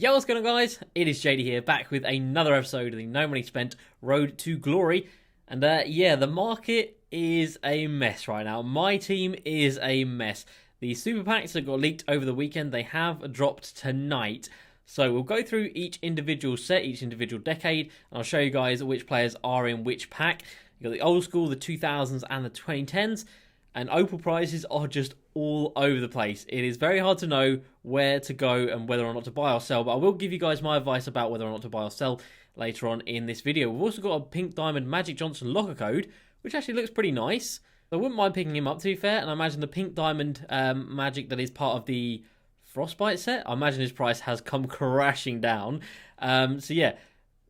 Yo, what's going on, guys? It is JD here, back with another episode of the No Money Spent Road to Glory. And yeah, the market is a mess right now. My team is a mess. The super packs that got leaked over the weekend, they have dropped tonight. So we'll go through each individual set, each individual decade, and I'll show you guys which players are in which pack. You've got the old school, the 2000s, and the 2010s. And Opal prices are just all over the place. It is very hard to know where to go and whether or not to buy or sell, but I will give you guys my advice about whether or not to buy or sell later on in this video. We've also got a pink diamond Magic Johnson locker code, which actually looks pretty nice. I wouldn't mind picking him up, to be fair, and I imagine the pink diamond Magic that is part of the Frostbite set, I imagine his price has come crashing down. So yeah,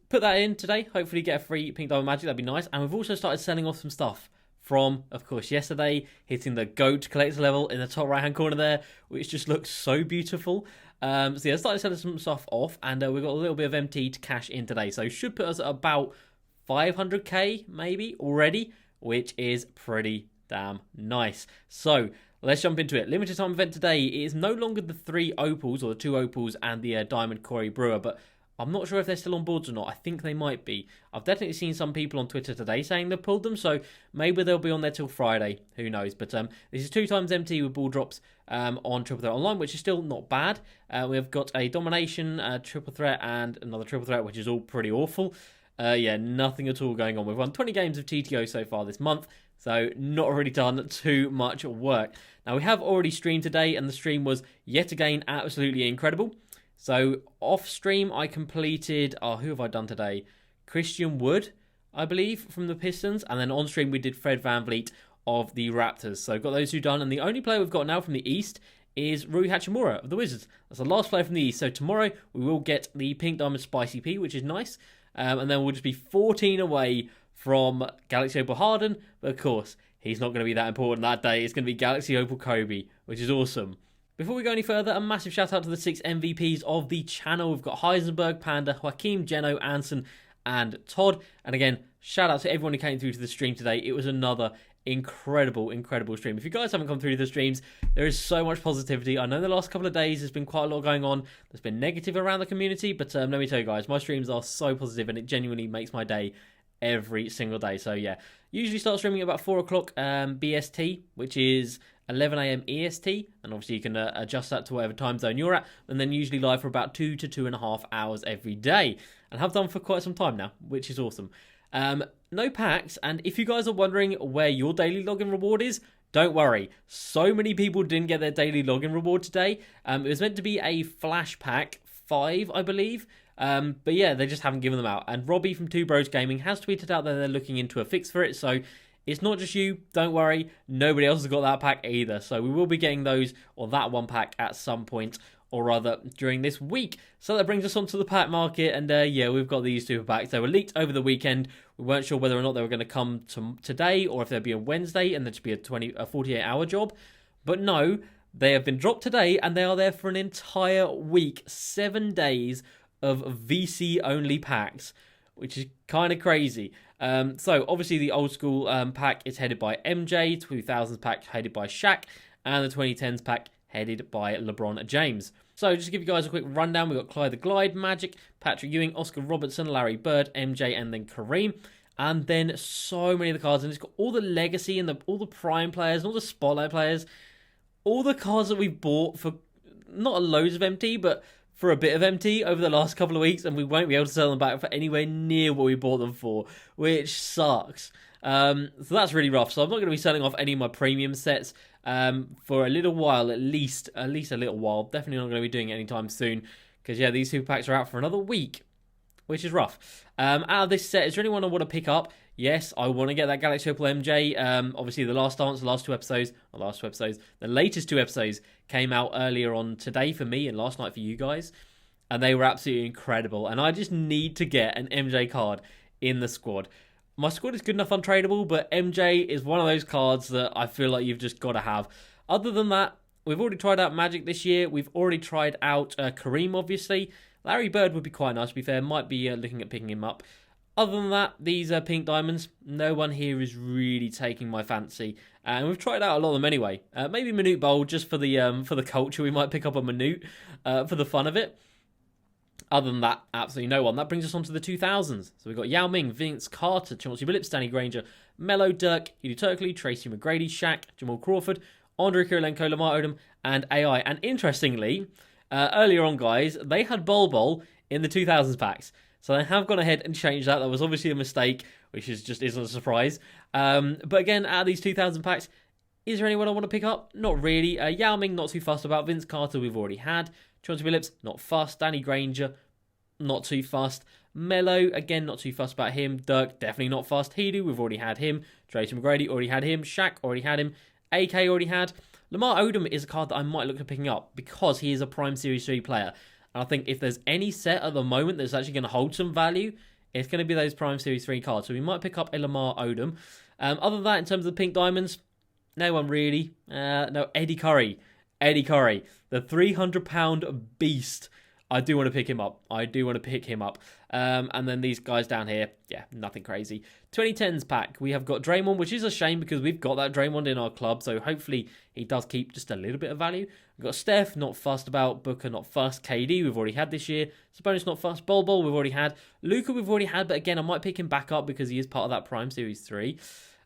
put that in today. Hopefully get a free pink diamond Magic, that'd be nice. And we've also started selling off some stuff from, of course, yesterday, hitting the GOAT collector level in the top right-hand corner there, which just looks so beautiful. So yeah, I started selling some stuff off, and we've got a little bit of MT to cash in today. So should put us at about 500k, maybe, already, which is pretty damn nice. So let's jump into it. Limited time event today is no longer the 3 Opals, or the 2 Opals and the Diamond Corey Brewer, but I'm not sure if they're still on boards or not. I think they might be. I've definitely seen some people on Twitter today saying they've pulled them, so maybe they'll be on there till Friday. Who knows? But this is 2 times MT with ball drops on Triple Threat Online, which is still not bad. We've got a Domination, Triple Threat, and another Triple Threat, which is all pretty awful. Yeah, nothing at all going on. We've won 20 games of TTO so far this month, so not really done too much work. Now, we have already streamed today, and the stream was yet again absolutely incredible. So off stream, I completed, who have I done today? Christian Wood, I believe, from the Pistons. And then on stream, we did Fred VanVleet of the Raptors. So got those two done. And the only player we've got now from the East is Rui Hachimura of the Wizards. That's the last player from the East. So tomorrow, we will get the Pink Diamond Spicy P, which is nice. And then we'll just be 14 away from Galaxy Opal Harden. But of course, he's not going to be that important that day. It's going to be Galaxy Opal Kobe, which is awesome. Before we go any further, a massive shout out to the 6 MVPs of the channel. We've got Heisenberg, Panda, Joaquim, Geno, Anson, and Todd. And again, shout out to everyone who came through to the stream today. It was another incredible stream. If you guys haven't come through to the streams, there is so much positivity. I know the last couple of days there's been quite a lot going on. There's been negative around the community, but let me tell you guys, my streams are so positive and it genuinely makes my day every single day. So yeah, usually start streaming at about 4 o'clock BST, which is 11 a.m. EST, and obviously you can adjust that to whatever time zone you're at, and then usually live for about 2 to 2.5 hours every day, and have done for quite some time now, which is awesome. No packs, and if you guys are wondering where your daily login reward is, don't worry. So many people didn't get their daily login reward today. It was meant to be a flash pack 5, I believe, but yeah, they just haven't given them out, and Robbie from 2 Bros Gaming has tweeted out that they're looking into a fix for it, so it's not just you, don't worry, nobody else has got that pack either. So we will be getting those, or that one pack at some point, or rather during this week. So that brings us on to the pack market, and yeah, we've got these 2 packs. They were leaked over the weekend. We weren't sure whether or not they were going to come today, or if there'd be a Wednesday, and there'd just be a 48-hour job. But no, they have been dropped today, and they are there for an entire week, 7 days of VC-only packs, which is kind of crazy. So obviously the old school pack is headed by MJ, 2000s pack headed by Shaq, and the 2010s pack headed by LeBron James. So just to give you guys a quick rundown, we've got Clyde the Glide, Magic, Patrick Ewing, Oscar Robertson, Larry Bird, MJ, and then Kareem. And then so many of the cards, and it's got all the legacy and all the prime players and all the spotlight players. All the cards that we've bought for not loads of MT, but for a bit of MT over the last couple of weeks, and we won't be able to sell them back for anywhere near what we bought them for, which sucks. So that's really rough. So I'm not going to be selling off any of my premium sets for a little while, at least a little while. Definitely not going to be doing it anytime soon, because yeah, these 2 packs are out for another week, which is rough. Out of this set, is there anyone I want to pick up? Yes, I want to get that Galaxy Opal MJ. Obviously, the latest 2 episodes, the latest 2 episodes came out earlier on today for me and last night for you guys, and they were absolutely incredible. And I just need to get an MJ card in the squad. My squad is good enough untradeable, but MJ is one of those cards that I feel like you've just got to have. Other than that, we've already tried out Magic this year. We've already tried out Kareem, obviously. Larry Bird would be quite nice, to be fair. Might be looking at picking him up. Other than that, these are pink diamonds. No one here is really taking my fancy. And we've tried out a lot of them anyway. Maybe Minute Bowl, just for the culture. We might pick up a Minute for the fun of it. Other than that, absolutely no one. That brings us on to the 2000s. So we've got Yao Ming, Vince Carter, Chauncey Billups, Danny Granger, Melo, Dirk, Edu Turkley, Tracy McGrady, Shaq, Jamal Crawford, Andrei Kirilenko, Lamar Odom, and AI. And interestingly, earlier on, guys, they had Bol in the 2000s packs. So they have gone ahead and changed that. That was obviously a mistake, which just isn't a surprise. But again, out of these 2000 packs, is there anyone I want to pick up? Not really. Yao Ming, not too fussed about. Vince Carter, we've already had. Chauncey Billups, not fussed. Danny Granger, not too fussed. Melo, again, not too fussed about him. Dirk, definitely not fussed. Hedo, we've already had him. Tracy McGrady, already had him. Shaq, already had him. AK, already had. Lamar Odom is a card that I might look at picking up because he is a Prime Series 3 player. And I think if there's any set at the moment that's actually going to hold some value, it's going to be those Prime Series 3 cards. So we might pick up a Lamar Odom. Other than that, in terms of the pink diamonds, no one really. No, Eddy Curry. Eddy Curry, the 300-pound beast. I do want to pick him up. And then these guys down here, yeah, nothing crazy. 2010s pack, we have got Draymond, which is a shame because we've got that Draymond in our club, so hopefully he does keep just a little bit of value. We've got Steph, not fussed about. Booker, not fussed. KD, we've already had this year. Sabonis, not fussed. Bol, we've already had. Luka, we've already had, but again, I might pick him back up because he is part of that Prime Series 3.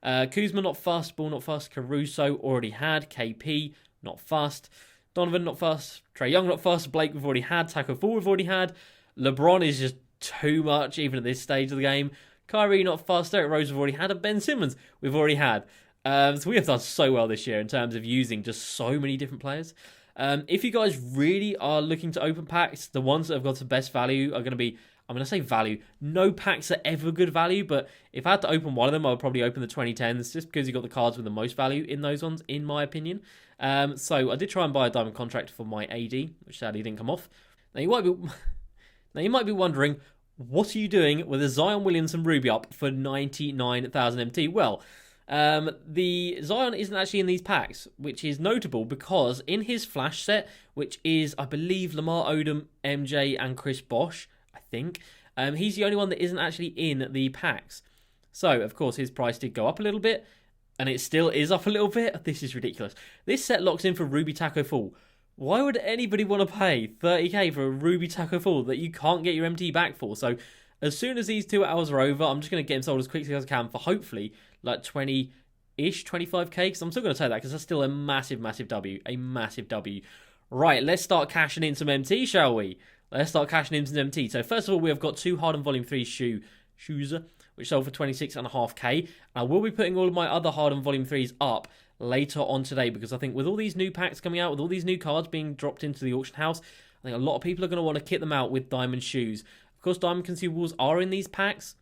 Kuzma, not fussed. Ball, not fussed. Caruso, already had. KP, not fussed. Donovan, not fussed. Trae Young, not fussed. Blake, we've already had. Taco Fall, we've already had. LeBron is just too much, even at this stage of the game. Kyrie, not fussed. Derrick Rose, we've already had. And Ben Simmons, we've already had. So we have done so well this year in terms of using just so many different players. If you guys really are looking to open packs, the ones that have got the best value are going to be, I'm going to say value. No packs are ever good value, but if I had to open one of them, I would probably open the 2010s just because you got the cards with the most value in those ones, in my opinion. So I did try and buy a diamond contract for my AD, which sadly didn't come off. Now you might be wondering, what are you doing with a Zion Williamson Ruby up for 99,000 MT? Well, the Zion isn't actually in these packs, which is notable because in his flash set, which is, I believe, Lamar Odom, MJ, and Chris Bosh, I think, he's the only one that isn't actually in the packs. So, of course, his price did go up a little bit, and it still is up a little bit. This is ridiculous. This set locks in for Ruby Taco Fall. Why would anybody want to pay 30k for a Ruby Taco Fall that you can't get your MT back for? So, as soon as these 2 hours are over, I'm just going to get him sold as quickly as I can for hopefully like 20-ish, 25k, because I'm still going to take that because that's still a massive, massive W. A massive W. Right, let's start cashing in some MT, shall we? Let's start cashing in some MT. So first of all, we have got 2 Harden Volume 3 shoes, which sold for 26.5k. I will be putting all of my other Harden Volume 3s up later on today because I think with all these new packs coming out, with all these new cards being dropped into the auction house, I think a lot of people are going to want to kit them out with diamond shoes. Of course, diamond consumables are in these packs,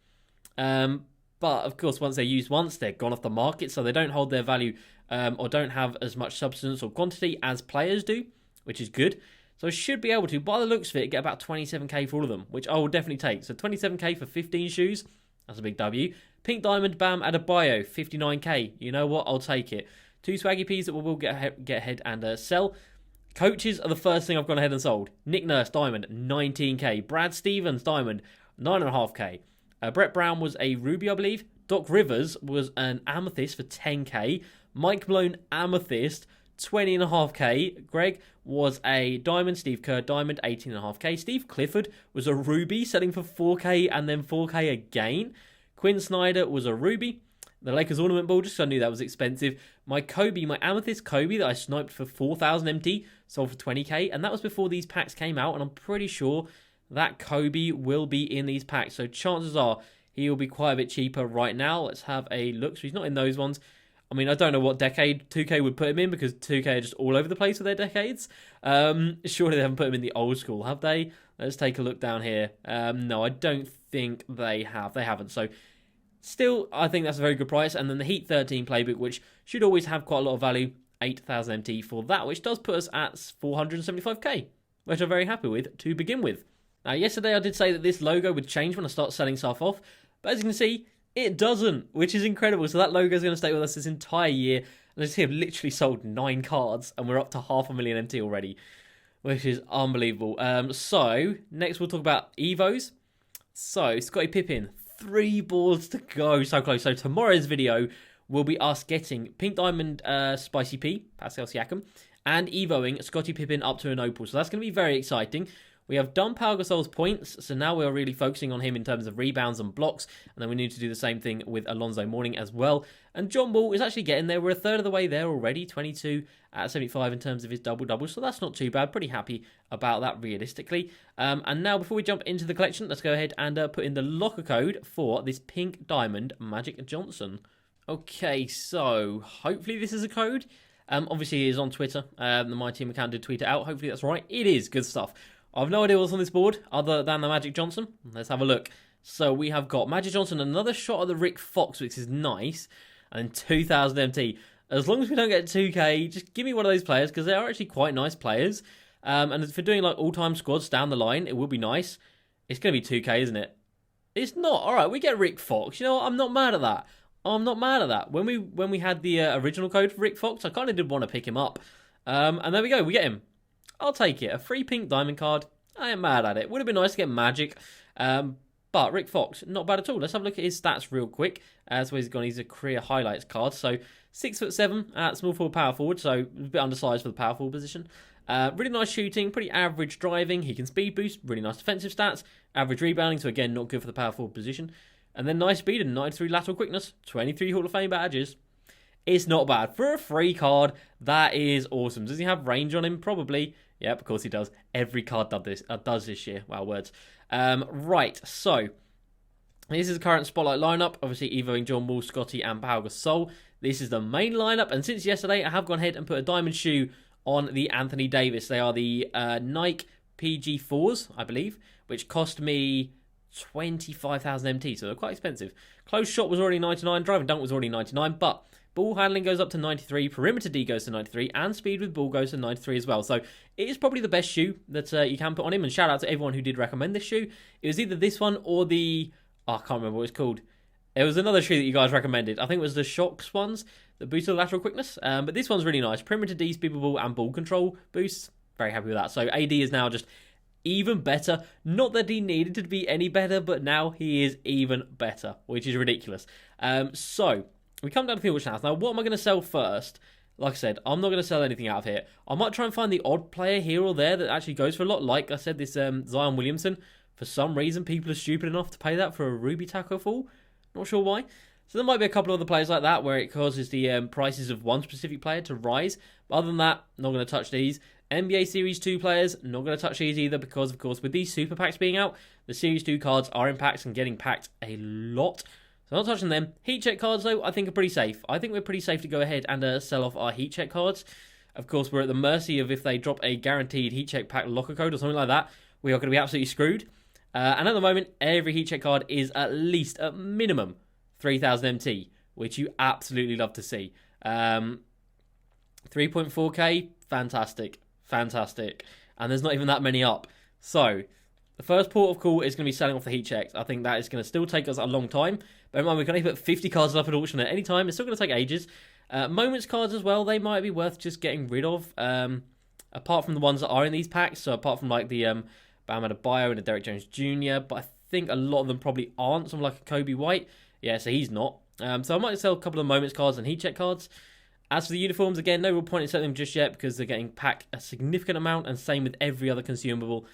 but of course, once they're used once, they're gone off the market, so they don't hold their value or don't have as much substance or quantity as players do, which is good. So I should be able to, by the looks of it, get about 27k for all of them, which I will definitely take. So 27k for 15 shoes, that's a big W. Pink Diamond, Bam Adebayo, 59k. You know what? I'll take it. 2 Swaggy Ps that we'll get ahead and sell. Coaches are the first thing I've gone ahead and sold. Nick Nurse, Diamond, 19k. Brad Stevens, Diamond, 9.5k. Brett Brown was a Ruby, I believe. Doc Rivers was an Amethyst for 10k. Mike Malone, Amethyst, 20.5k. Greg was a Diamond. Steve Kerr, Diamond, 18.5k. Steve Clifford was a Ruby, selling for 4k and then 4k again. Quinn Snyder was a Ruby. The Lakers Ornament Ball, just so I knew that was expensive. My Kobe, my Amethyst Kobe that I sniped for 4,000 MT, sold for 20k. And that was before these packs came out. And I'm pretty sure that Kobe will be in these packs. So chances are he will be quite a bit cheaper right now. Let's have a look. So he's not in those ones. I mean, I don't know what decade 2K would put him in because 2K are just all over the place with their decades. Surely they haven't put him in the old school, have they? Let's take a look down here. No, I don't think they have. They haven't. So still, I think that's a very good price. And then the Heat 13 playbook, which should always have quite a lot of value, 8,000 MT for that, which does put us at 475k, which I'm very happy with to begin with. Now, yesterday I did say that this logo would change when I start selling stuff off, but as you can see, it doesn't, which is incredible. So that logo is going to stay with us this entire year. And as you see, I've literally sold 9 cards, and we're up to 500,000 MT already, which is unbelievable. So, next we'll talk about Evos. So, Scottie Pippen, 3 boards to go, so close. So, tomorrow's video will be us getting Pink Diamond Spicy P, Pascal Siakam, and Evoing Scottie Pippen up to an Opal. So, that's going to be very exciting. We have done Pau Gasol's points, so now we're really focusing on him in terms of rebounds and blocks, and then we need to do the same thing with Alonso Mourning as well. And John Wall is actually getting there. We're a third of the way there already, 22 out of 75 in terms of his double-double, so that's not too bad. Pretty happy about that realistically. And now, before we jump into the collection, let's go ahead and put in the locker code for this pink diamond Magic Johnson. Okay, so hopefully this is a code. Obviously, it is on Twitter. The Myteam account did tweet it out. Hopefully that's right. It is. Good stuff. I've no idea what's on this board other than the Magic Johnson. Let's have a look. So we have got Magic Johnson, another shot of the Rick Fox, which is nice, and 2,000 MT. As long as we don't get 2K, just give me one of those players, because they are actually quite nice players. And if we're doing like all-time squads down the line, it would be nice. It's going to be 2K, isn't it? It's not. All right, we get Rick Fox. You know what? I'm not mad at that. I'm not mad at that. When we had the original code for Rick Fox, I kind of did want to pick him up. And there we go. We get him. I'll take it. A free pink diamond card. I ain't mad at it. Would have been nice to get Magic. But Rick Fox, not bad at all. Let's have a look at his stats real quick. As he's gone, he's a career highlights card. So 6'7" at small forward, power forward. So a bit undersized for the power forward position. Really nice shooting, pretty average driving. He can speed boost, really nice defensive stats. Average rebounding, so again, not good for the power forward position. And then nice speed and 93 lateral quickness. 23 Hall of Fame badges. It's not bad. For a free card, that is awesome. Does he have range on him? Probably. Yep, of course he does. Every card does this year. Wow, words. Right, so this is the current Spotlight lineup. Obviously, evoing John Wall, Scotty, and Pau Gasol. This is the main lineup. And since yesterday, I have gone ahead and put a diamond shoe on the Anthony Davis. They are the Nike PG4s, I believe, which cost me 25,000 MT, so they're quite expensive. Close shot was already 99, driving dunk was already 99, but ball handling goes up to 93, perimeter D goes to 93, and speed with ball goes to 93 as well. So it is probably the best shoe that you can put on him, and shout out to everyone who did recommend this shoe. It was either this one or the... Oh, I can't remember what it's called. It was another shoe that you guys recommended. I think it was the Shocks ones that boosted lateral quickness, but this one's really nice. Perimeter D, speed with ball, and ball control boosts. Very happy with that. So AD is now just even better. Not that he needed to be any better, but now he is even better, which is ridiculous. So we come down to the auction house. Now, what am I going to sell first? Like I said, I'm not going to sell anything out of here. I might try and find the odd player here or there that actually goes for a lot. Like I said, this Zion Williamson. For some reason, people are stupid enough to pay that for a Ruby Taco Fall. Not sure why. So there might be a couple of other players like that where it causes the prices of one specific player to rise. But other than that, not going to touch these. NBA Series 2 players, not going to touch these either because, of course, with these super packs being out, the Series 2 cards are in packs and getting packed a lot. So not touching them. Heat check cards, though, I think are pretty safe. I think we're pretty safe to go ahead and sell off our heat check cards. Of course, we're at the mercy of if they drop a guaranteed heat check pack locker code or something like that, we are going to be absolutely screwed. And at the moment, every heat check card is at least, at minimum, 3,000 MT, which you absolutely love to see. 3.4k, fantastic. Fantastic. And there's not even that many up. So, the first port of call is going to be selling off the heat checks. I think that is going to still take us a long time. But remember, we can only put 50 cards up at auction at any time. It's still going to take ages. Moments cards as well, they might be worth just getting rid of. Apart from the ones that are in these packs. So, apart from like the Bam Adebayo and a Derrick Jones Jr. But I think a lot of them probably aren't. Something like a Kobe White. Yeah, so he's not. So, I might sell a couple of moments cards and heat check cards. As for the uniforms, again, no real point in selling them just yet because they're getting packed a significant amount, and same with every other consumable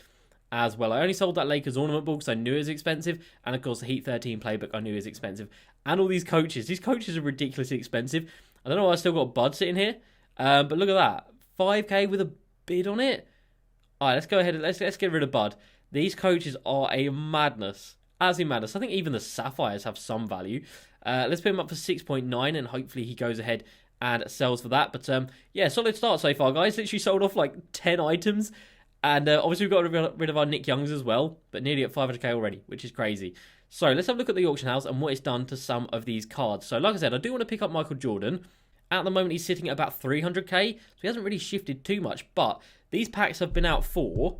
as well. I only sold that Lakers ornament ball because I knew it was expensive, and of course the Heat 13 playbook I knew was expensive. And all these coaches are ridiculously expensive. I don't know why I still got Bud sitting here, but look at that. 5k with a bid on it. All right, let's go ahead and let's get rid of Bud. These coaches are a madness. Absolutely madness. I think even the Sapphires have some value. Let's put him up for 6.9, and hopefully he goes ahead and sells for that. But yeah, solid start so far, guys. Literally sold off like 10 items. And obviously we've got rid of our Nick Youngs as well, but nearly at 500k already, which is crazy. So let's have a look at the auction house and what it's done to some of these cards. So like I said, I do want to pick up Michael Jordan. At the moment, he's sitting at about 300k, so he hasn't really shifted too much. But these packs have been out for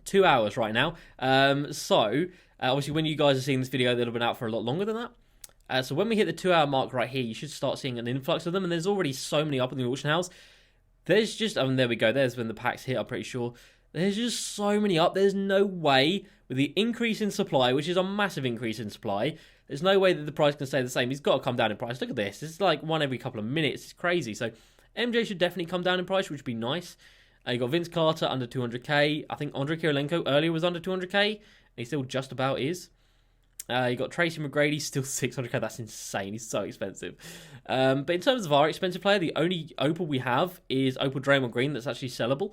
2 hours right now. Obviously when you guys are seeing this video, they'll have been out for a lot longer than that. So when we hit the 2 hour mark right here, you should start seeing an influx of them. And there's already so many up in the auction house. There's just, there we go. There's when the packs hit, I'm pretty sure. There's just so many up. There's no way with the increase in supply, which is a massive increase in supply. There's no way that the price can stay the same. He's got to come down in price. Look at this. It's like one every couple of minutes. It's crazy. So MJ should definitely come down in price, which would be nice. You got Vince Carter under 200k. I think Andrei Kirilenko earlier was under 200k, and he still just about is. You got Tracy McGrady, still 600k. That's insane. He's so expensive. But in terms of our expensive player, the only Opal we have is Opal Draymond Green that's actually sellable.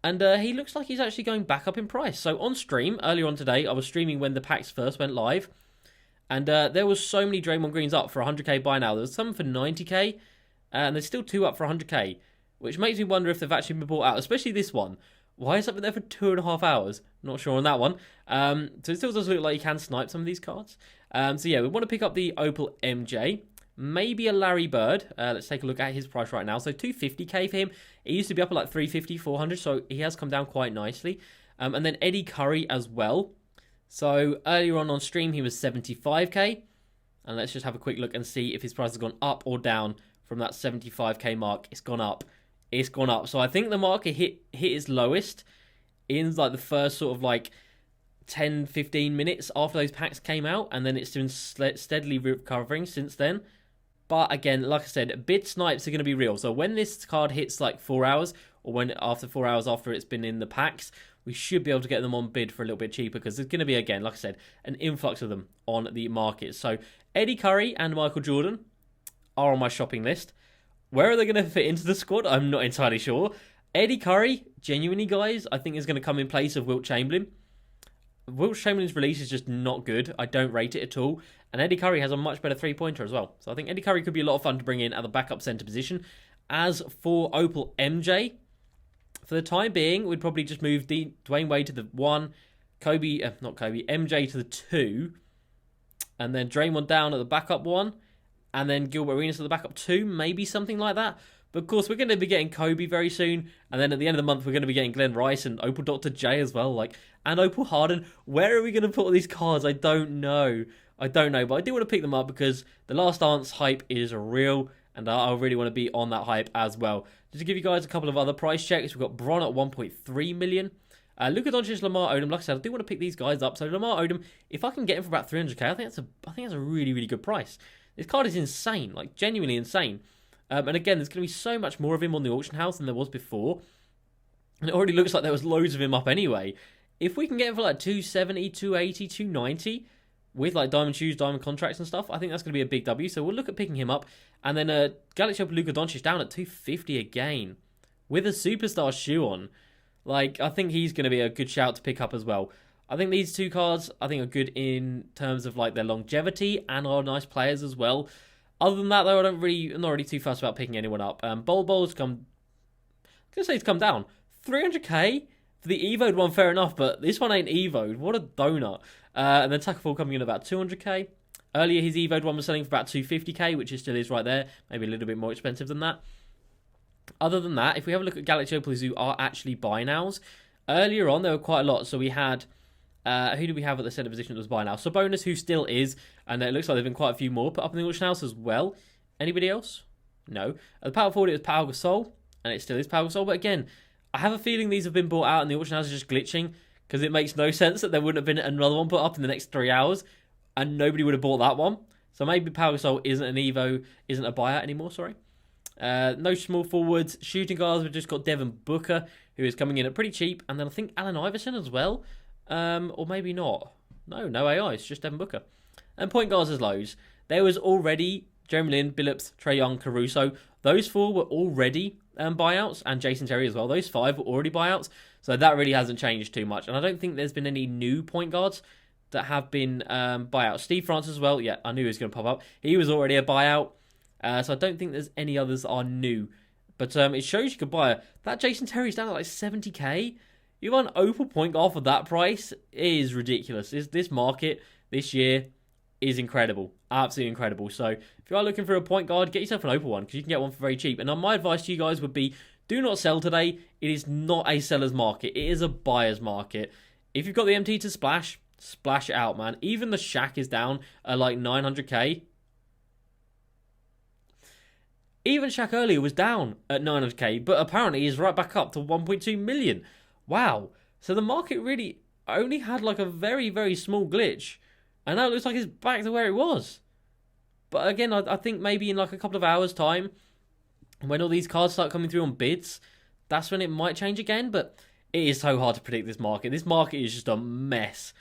And he looks like he's actually going back up in price. So on stream, earlier on today, I was streaming when the packs first went live. And there was so many Draymond Greens up for 100k buy now. There was some for 90k. And there's still 2 up for 100k. Which makes me wonder if they've actually been bought out. Especially this one. Why is something there for 2.5 hours? Not sure on that one. So it still does look like you can snipe some of these cards. So yeah, we want to pick up the Opal MJ. Maybe a Larry Bird. Let's take a look at his price right now. So 250k for him. It used to be up at like 350, 400. So he has come down quite nicely. And then Eddy Curry as well. So earlier on stream, he was 75k. And let's just have a quick look and see if his price has gone up or down from that 75k mark. It's gone up. It's gone up. So I think the market hit its lowest in like the first sort of like 10, 15 minutes after those packs came out. And then it's been steadily recovering since then. But again, like I said, bid snipes are going to be real. So when this card hits like 4 hours, or when after 4 hours after it's been in the packs, we should be able to get them on bid for a little bit cheaper, because there's going to be, again, like I said, an influx of them on the market. So Eddy Curry and Michael Jordan are on my shopping list. Where are they going to fit into the squad? I'm not entirely sure. Eddy Curry, genuinely, guys, I think is going to come in place of Wilt Chamberlain. Wilt Chamberlain's release is just not good. I don't rate it at all. And Eddy Curry has a much better three-pointer as well. So I think Eddy Curry could be a lot of fun to bring in at the backup centre position. As for Opal MJ, for the time being, we'd probably just move Dwayne Wade to the 1, MJ to the 2, and then Draymond down at the backup 1, and then Gilbert Arenas to the backup 2, maybe something like that. But of course, we're going to be getting Kobe very soon, and then at the end of the month, we're going to be getting Glenn Rice and Opal Dr. J as well, and Opal Harden. Where are we going to put all these cards? I don't know, but I do want to pick them up because the Last Dance hype is real, and I really want to be on that hype as well. Just to give you guys a couple of other price checks, we've got Bron at 1.3 million. Luka Doncic, Lamar Odom. Like I said, I do want to pick these guys up. So Lamar Odom, if I can get him for about 300k, I think that's a really, really good price. This card is insane, like genuinely insane. And again, there's going to be so much more of him on the auction house than there was before. And it already looks like there was loads of him up anyway. If we can get him for like 270, 280, 290 with like diamond shoes, diamond contracts and stuff, I think that's going to be a big W. So we'll look at picking him up. And then Galaxy Open Luka Doncic down at 250 again with a superstar shoe on. Like, I think he's going to be a good shout to pick up as well. I think these two cards, I think, are good in terms of like their longevity and are nice players as well. Other than that, though, I'm not really too fussed about picking anyone up. Bol's come... I'm going to say it's come down. 300k for the Evo'd one, fair enough, but this one ain't Evo'd. What a donut. And then Tuckerfall coming in about 200k. Earlier, his Evo'd one was selling for about 250k, which it still is right there. Maybe a little bit more expensive than that. Other than that, if we have a look at Galaxy Opals who are actually buy nows, earlier on there were quite a lot. So we had... who do we have at the centre position that was buy now? Sabonis, who still is, and it looks like there have been quite a few more put up in the auction house as well. Anybody else? No. At the power forward, it was Pau Gasol, and it still is Pau Gasol. But again, I have a feeling these have been bought out and the auction house is just glitching, because it makes no sense that there wouldn't have been another one put up in the next 3 hours, and nobody would have bought that one. So maybe Pau Gasol isn't a buyout anymore, sorry. No small forwards. Shooting guards, we've just got Devin Booker, who is coming in at pretty cheap, and then I think Allen Iverson as well. Or maybe not. No AI, it's just Devin Booker. And point guards as lows. There was already Jeremy Lin, Billups, Trae Young, Caruso. Those 4 were already buyouts, and Jason Terry as well. Those 5 were already buyouts, so that really hasn't changed too much. And I don't think there's been any new point guards that have been buyouts. Steve Francis as well. Yeah, I knew he was going to pop up. He was already a buyout, so I don't think there's any others that are new. But it shows you could buy it. That Jason Terry's down at like 70k. You want an Opal point guard for that price? It is ridiculous. This market this year is incredible. Absolutely incredible. So if you are looking for a point guard, get yourself an Opal one, because you can get one for very cheap. And my advice to you guys would be, do not sell today. It is not a seller's market. It is a buyer's market. If you've got the MT to splash it out, man. Even the Shaq is down at like 900k. Even Shaq earlier was down at 900k, but apparently he's right back up to 1.2 million. Wow. So the market really only had like a very, very small glitch. And now it looks like it's back to where it was. But again, I think maybe in like a couple of hours' time, when all these cards start coming through on bids, that's when it might change again. But it is so hard to predict this market. This market is just a mess.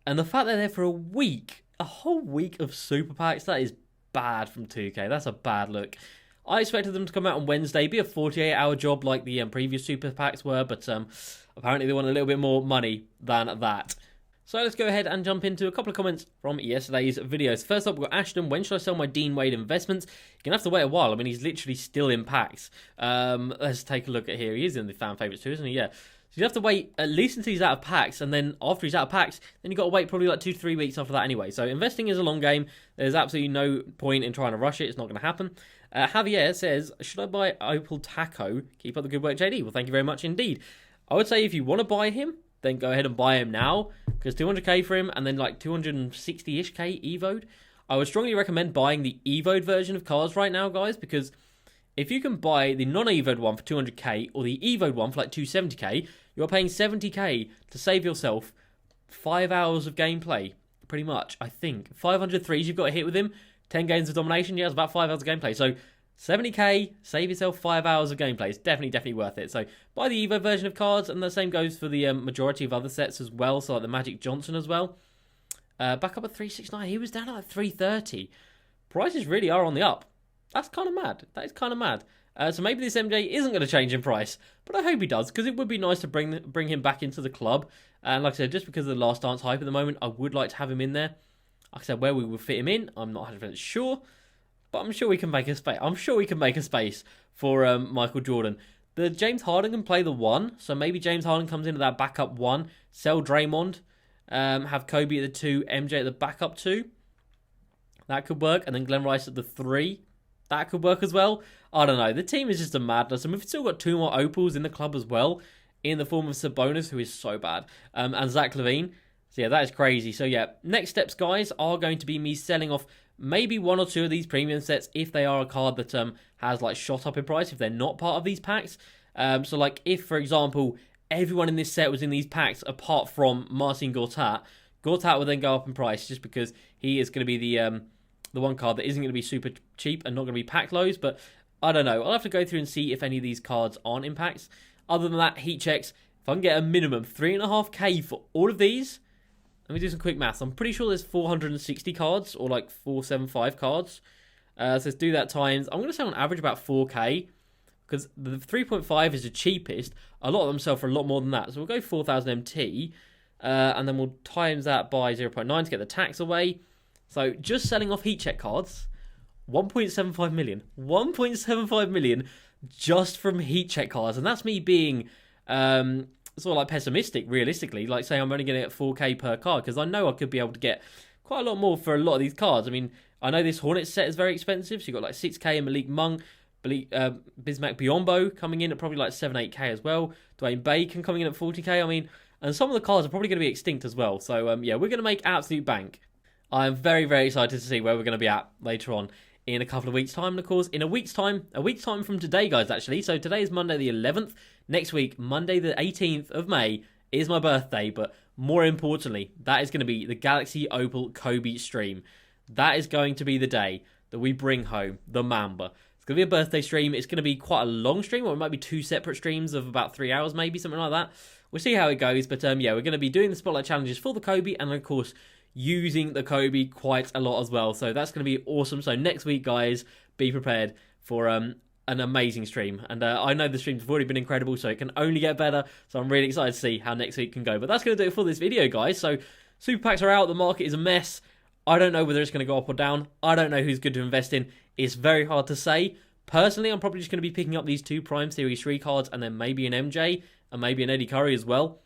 And the fact they're there for a whole week of super packs, that is bad from 2K. That's a bad look. I expected them to come out on Wednesday, be a 48-hour job like the previous super packs were, but apparently they want a little bit more money than that. So let's go ahead and jump into a couple of comments from yesterday's videos. First up, we've got Ashton. When should I sell my Dean Wade investments? You're going to have to wait a while. I mean, he's literally still in packs. Let's take a look at here. He is in the fan favourites too, isn't he? Yeah. So you have to wait at least until he's out of packs, and then after he's out of packs, then you've got to wait probably like 2 to 3 weeks after that anyway. So investing is a long game. There's absolutely no point in trying to rush it. It's not going to happen. Javier says, should I buy Opal Taco? Keep up the good work, JD. Well, thank you very much indeed. I would say if you want to buy him, then go ahead and buy him now, because 200k for him, and then like 260-ish k Evo'd. I would strongly recommend buying the Evo'd version of cards right now, guys, because if you can buy the non-Evo'd one for 200k, or the Evo'd one for like 270k, you're paying 70k to save yourself 5 hours of gameplay, pretty much, I think. 500 threes you've got to hit with him, 10 games of domination, yeah, it's about 5 hours of gameplay. So 70k, save yourself 5 hours of gameplay. It's definitely worth it. So buy the Evo version of cards, and the same goes for the majority of other sets as well. So like the Magic Johnson as well. Back up at 369. He was down at like 330. Prices really are on the up. That's kind of mad. That is kind of mad. So maybe this MJ isn't going to change in price, but I hope he does, because it would be nice to bring him back into the club. And like I said, just because of the Last Dance hype at the moment, I would like to have him in there. Like I said, where we will fit him in, I'm not 100% sure, but I'm sure we can make a space. I'm sure we can make a space for Michael Jordan. The James Harden can play the 1, so maybe James Harden comes into that backup 1, sell Draymond, have Kobe at the 2, MJ at the backup 2. That could work, and then Glenn Rice at the 3. That could work as well. I don't know. The team is just a madness, and we've still got 2 more Opals in the club as well, in the form of Sabonis, who is so bad, and Zach LaVine. So yeah, that is crazy. So yeah, next steps, guys, are going to be me selling off maybe 1 or 2 of these premium sets if they are a card that has like shot up in price, if they're not part of these packs. So like if, for example, everyone in this set was in these packs apart from Marcin Gortat, Gortat will then go up in price just because he is going to be the one card that isn't going to be super cheap and not going to be pack lows. But I don't know. I'll have to go through and see if any of these cards aren't in packs. Other than that, heat checks. If I can get a minimum 3.5k for all of these, let me do some quick maths. I'm pretty sure there's 460 cards, or like 475 cards. So let's do that times. I'm going to say on average about 4k, because the 3.5 is the cheapest. A lot of them sell for a lot more than that. So we'll go 4,000 MT, and then we'll times that by 0.9 to get the tax away. So just selling off heat check cards, 1.75 million. 1.75 million just from heat check cards. And that's me being sort of like pessimistic, realistically. Like saying I'm only going to get 4k per card, because I know I could be able to get quite a lot more for a lot of these cards. I mean, I know this Hornet set is very expensive. So you've got like 6k and Malik Monk, Bismack Biyombo coming in at probably like 7, 8k as well. Dwayne Bacon coming in at 40k. I mean, and some of the cards are probably going to be extinct as well. So yeah, we're going to make absolute bank. I'm very excited to see where we're going to be at later on in a couple of weeks' time. And of course, in a week's time from today, guys, actually. So today is Monday the 11th. Next week, Monday the 18th of May, is my birthday. But more importantly, that is going to be the Galaxy Opal Kobe stream. That is going to be the day that we bring home the Mamba. It's going to be a birthday stream. It's going to be quite a long stream, or it might be 2 separate streams of about 3 hours, maybe, something like that. We'll see how it goes. But yeah, we're going to be doing the Spotlight Challenges for the Kobe, and of course, using the Kobe quite a lot as well. So that's going to be awesome. So next week, guys, be prepared for an amazing stream. And I know the streams have already been incredible, so it can only get better. So I'm really excited to see how next week can go. But that's going to do it for this video, guys. So super packs are out. The market is a mess. I don't know whether it's going to go up or down. I don't know who's good to invest in. It's very hard to say. Personally, I'm probably just going to be picking up these 2 Prime Series 3 cards, and then maybe an MJ and maybe an Eddy Curry as well.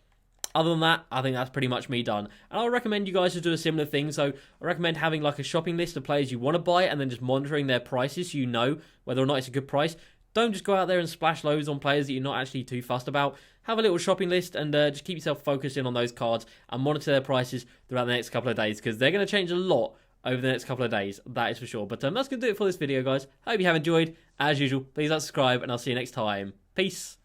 Other than that, I think that's pretty much me done. And I'll recommend you guys to do a similar thing. So I recommend having like a shopping list of players you want to buy, and then just monitoring their prices so you know whether or not it's a good price. Don't just go out there and splash loads on players that you're not actually too fussed about. Have a little shopping list, and just keep yourself focused in on those cards and monitor their prices throughout the next couple of days, because they're going to change a lot over the next couple of days. That is for sure. But that's going to do it for this video, guys. Hope you have enjoyed. As usual, please like, subscribe, and I'll see you next time. Peace.